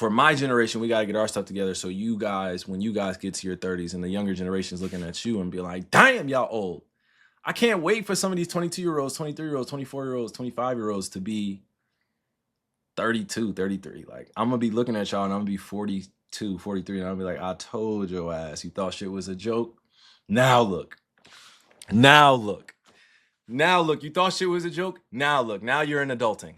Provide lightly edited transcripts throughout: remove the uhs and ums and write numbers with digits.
for my generation, we got to get our stuff together. So you guys, when you guys get to your 30s and the younger generation is looking at you and be like, damn, y'all old. I can't wait for some of these 22-year-olds, 23-year-olds, 24-year-olds, 25-year-olds to be 32, 33. Like, I'm going to be looking at y'all and I'm going to be 42, 43. And I'll be like, I told your ass, you thought shit was a joke. Now look. Now look. Now look. You thought shit was a joke. Now look. Now you're in adulting.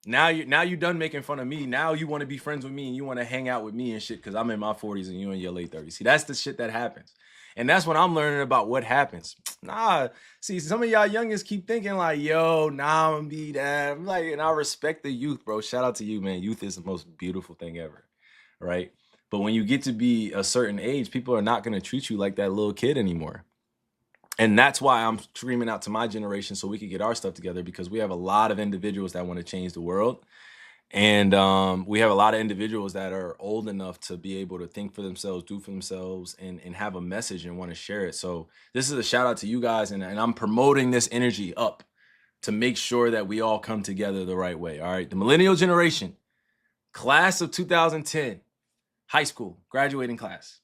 Now you done making fun of me. Now you want to be friends with me and you want to hang out with me and shit because I'm in my 40s and you in your late 30s. See, that's the shit that happens. And that's what I'm learning about what happens. Nah, see, some of y'all youngest keep thinking like, yo, nah, I'm gonna be that. I'm like, and I respect the youth, bro. Shout out to you, man. Youth is the most beautiful thing ever, right? But when you get to be a certain age, people are not gonna treat you like that little kid anymore. And that's why I'm screaming out to my generation so we can get our stuff together, because we have a lot of individuals that want to change the world. And we have a lot of individuals that are old enough to be able to think for themselves, do for themselves, and have a message and want to share it. So this is a shout out to you guys. And I'm promoting this energy up to make sure that we all come together the right way. All right. The millennial generation, class of 2010, high school, graduating class.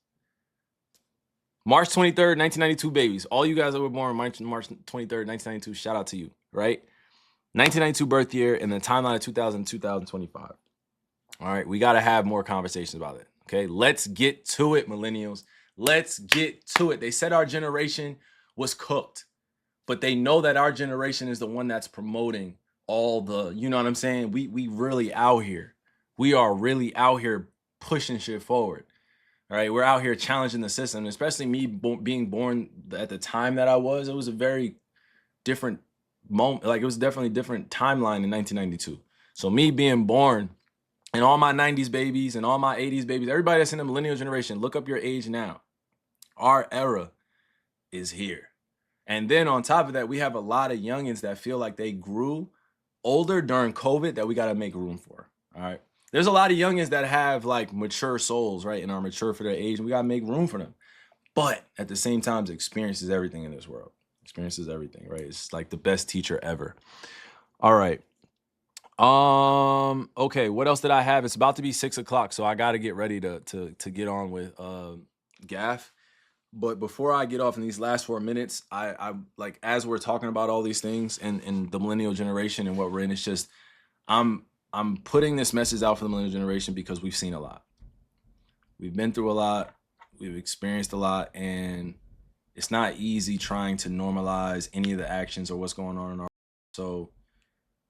March 23rd, 1992 babies. All you guys that were born March 23rd, 1992, shout out to you, right? 1992 birth year and the timeline of 2025. All right, we got to have more conversations about it, okay? Let's get to it, millennials. Let's get to it. They said our generation was cooked, but they know that our generation is the one that's promoting all the, you know what I'm saying? We really out here. We are really out here pushing shit forward. All right, we're out here challenging the system, especially me being born at the time that I was. It was a very different moment. Like, it was definitely a different timeline in 1992. So me being born and all my 90s babies and all my 80s babies, everybody that's in the millennial generation, look up your age now. Our era is here. And then on top of that, we have a lot of youngins that feel like they grew older during COVID that we got to make room for. All right. There's a lot of youngins that have like mature souls, right? And are mature for their age, and we got to make room for them. But at the same time, experience is everything in this world. Experience is everything, right? It's like the best teacher ever. All right. Okay, what else did I have? It's about to be 6 o'clock, so I got to get ready to get on with Gaff. But before I get off in these last 4 minutes, I like, as we're talking about all these things and the millennial generation and what we're in, it's just I'm putting this message out for the millennial generation because we've seen a lot. We've been through a lot. We've experienced a lot, and it's not easy trying to normalize any of the actions or what's going on in our. So,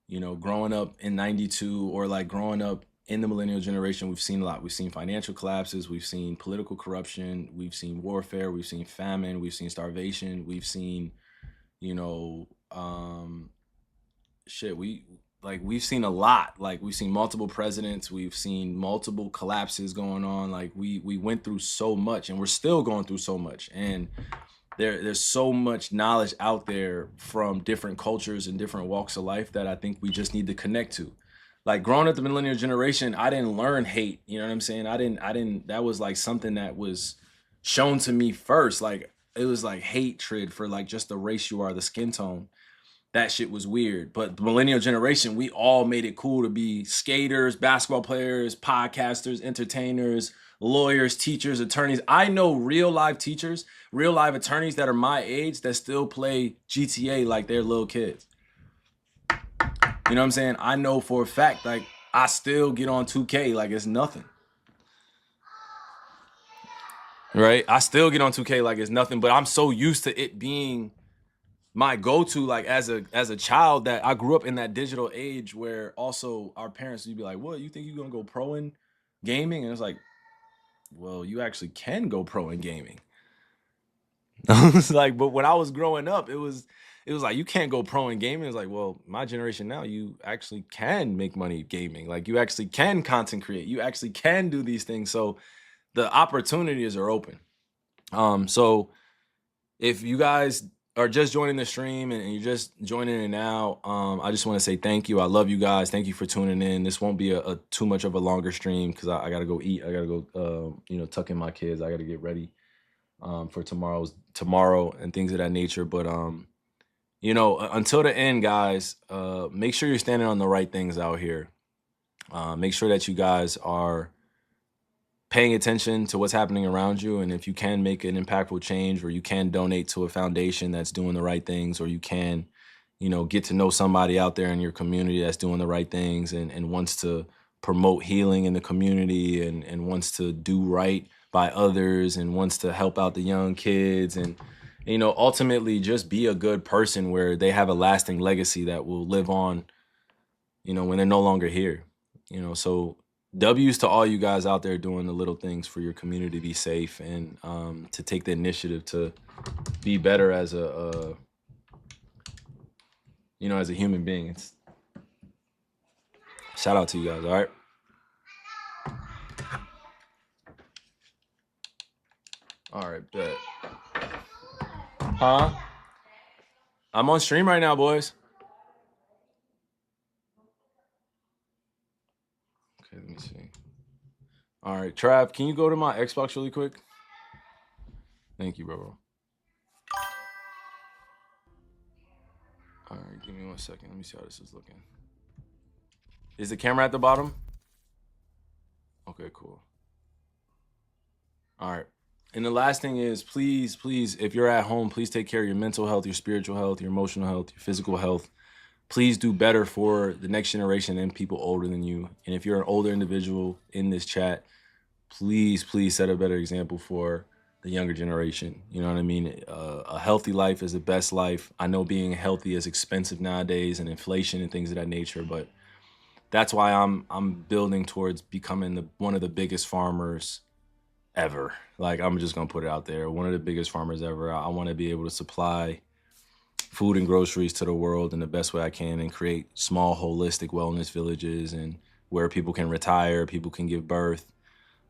you know, growing up in 92 or like growing up in the millennial generation, we've seen a lot. We've seen financial collapses. We've seen political corruption. We've seen warfare. We've seen famine. We've seen starvation. We've seen, you know, we've seen a lot. Like, we've seen multiple presidents. We've seen multiple collapses going on. Like, we went through so much, and we're still going through so much. And there's so much knowledge out there from different cultures and different walks of life that I think we just need to connect to. Like, growing up the millennial generation, I didn't learn hate. You know what I'm saying? I didn't, that was like something that was shown to me first. Like, it was like hatred for like just the race you are, the skin tone. That shit was weird. But the millennial generation, we all made it cool to be skaters, basketball players, podcasters, entertainers, lawyers, teachers, attorneys. I know real live teachers, real live attorneys that are my age that still play GTA like they're little kids. You know what I'm saying? I know for a fact, like, I still get on 2K like it's nothing. Right? I still get on 2K like it's nothing, but I'm so used to it being my go-to, like, as a child, that I grew up in that digital age where also our parents would be like, what, you think you're gonna go pro in gaming? And it's like, well, you actually can go pro in gaming. It's like, but when I was growing up, it was like, you can't go pro in gaming. It's like, well, my generation now, you actually can make money gaming. Like, you actually can content create. You actually can do these things. So the opportunities are open. So if you guys are just joining the stream and you're just joining it now, I just want to say thank you. I love you guys. Thank you for tuning in. This won't be a too much of a longer stream because I got to go eat. I got to go, tuck in my kids. I got to get ready for tomorrow and things of that nature. But, until the end, guys, make sure you're standing on the right things out here. Make sure that you guys are paying attention to what's happening around you. And if you can make an impactful change, or you can donate to a foundation that's doing the right things, or you can, get to know somebody out there in your community that's doing the right things and wants to promote healing in the community and wants to do right by others and wants to help out the young kids and, ultimately just be a good person where they have a lasting legacy that will live on, when they're no longer here. So W's to all you guys out there doing the little things for your community to be safe and to take the initiative to be better as as a human being. It's shout out to you guys. All right. All right, bet. Huh? I'm on stream right now, boys. Okay, let me see. All right, Trav, can you go to my Xbox really quick? Thank you, bro. All right, give me 1 second. Let me see how this is looking. Is the camera at the bottom? Okay, cool. All right. And the last thing is, please, if you're at home, please take care of your mental health, your spiritual health, your emotional health, your physical health. Please do better for the next generation and people older than you. And if you're an older individual in this chat, please set a better example for the younger generation. You know what I mean? A healthy life is the best life. I know being healthy is expensive nowadays and inflation and things of that nature, but that's why I'm building towards becoming one of the biggest farmers ever. Like, I'm just gonna put it out there, one of the biggest farmers ever. I want to be able to supply food and groceries to the world in the best way I can and create small holistic wellness villages and where people can retire, people can give birth,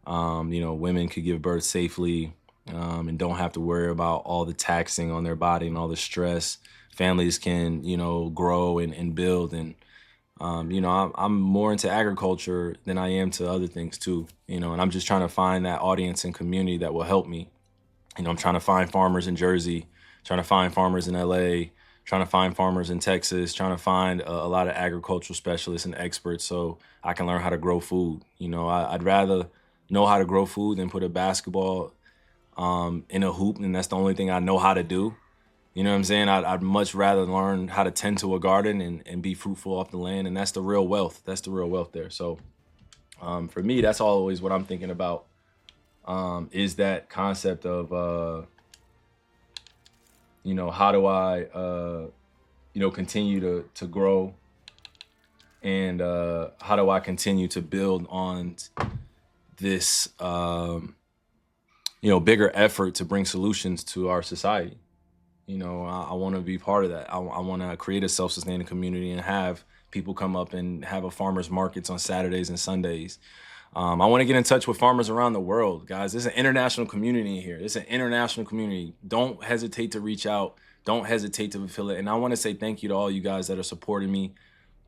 women could give birth safely and don't have to worry about all the taxing on their body and all the stress. Families can, grow and build. And, I'm more into agriculture than I am to other things too, and I'm just trying to find that audience and community that will help me. I'm trying to find farmers in Jersey, trying to find farmers in LA, trying to find farmers in Texas, trying to find a lot of agricultural specialists and experts so I can learn how to grow food. I'd rather know how to grow food than put a basketball in a hoop, and that's the only thing I know how to do. You know what I'm saying? I'd much rather learn how to tend to a garden and be fruitful off the land, and that's the real wealth. That's the real wealth there. So for me, that's always what I'm thinking about. Is that concept of, how do I, continue to grow, and how do I continue to build on this, bigger effort to bring solutions to our society. I want to be part of that. I want to create a self-sustaining community and have people come up and have a farmers markets on Saturdays and Sundays. I want to get in touch with farmers around the world, guys. There's an international community here. It's an international community. Don't hesitate to reach out. Don't hesitate to fulfill it. And I want to say thank you to all you guys that are supporting me.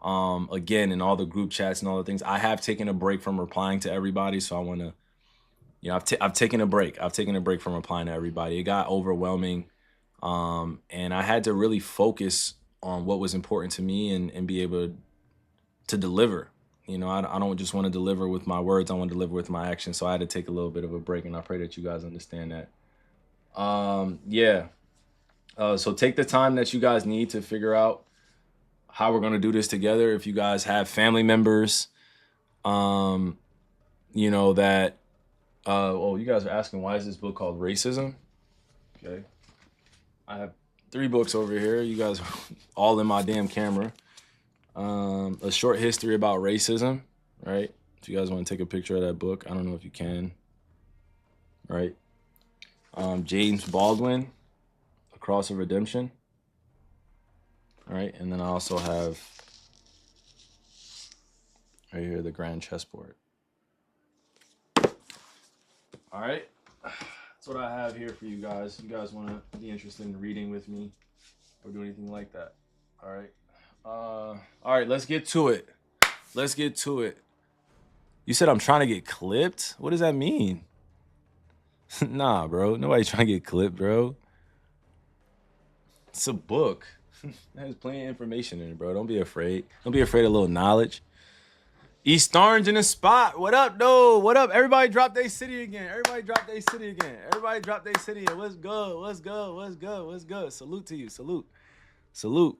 Again, in all the group chats and all the things. I have taken a break from replying to everybody, so I want to, I've taken a break. I've taken a break from replying to everybody. It got overwhelming, and I had to really focus on what was important to me and be able to deliver. I don't just want to deliver with my words. I want to deliver with my actions. So I had to take a little bit of a break, and I pray that you guys understand that. So take the time that you guys need to figure out how we're going to do this together. If you guys have family members, that, you guys are asking, why is this book called Racism? Okay. I have 3 books over here. You guys are all in my damn camera. A short history about racism, right? If you guys want to take a picture of that book, I don't know if you can, right? James Baldwin, A Cross of Redemption, right? And then I also have right here, The Grand Chessboard. All right. That's what I have here for you guys. You guys want to be interested in reading with me or do anything like that. All right. All right, let's get to it. Let's get to it. You said I'm trying to get clipped? What does that mean? Nah, bro. Nobody's trying to get clipped, bro. It's a book. There's plenty of information in it, bro. Don't be afraid. Don't be afraid of a little knowledge. East Orange in the spot. What up, though? What up? Everybody drop their city again. Everybody drop their city again. Everybody drop their city again. What's good? What's good? What's good? What's good? Salute to you. Salute. Salute.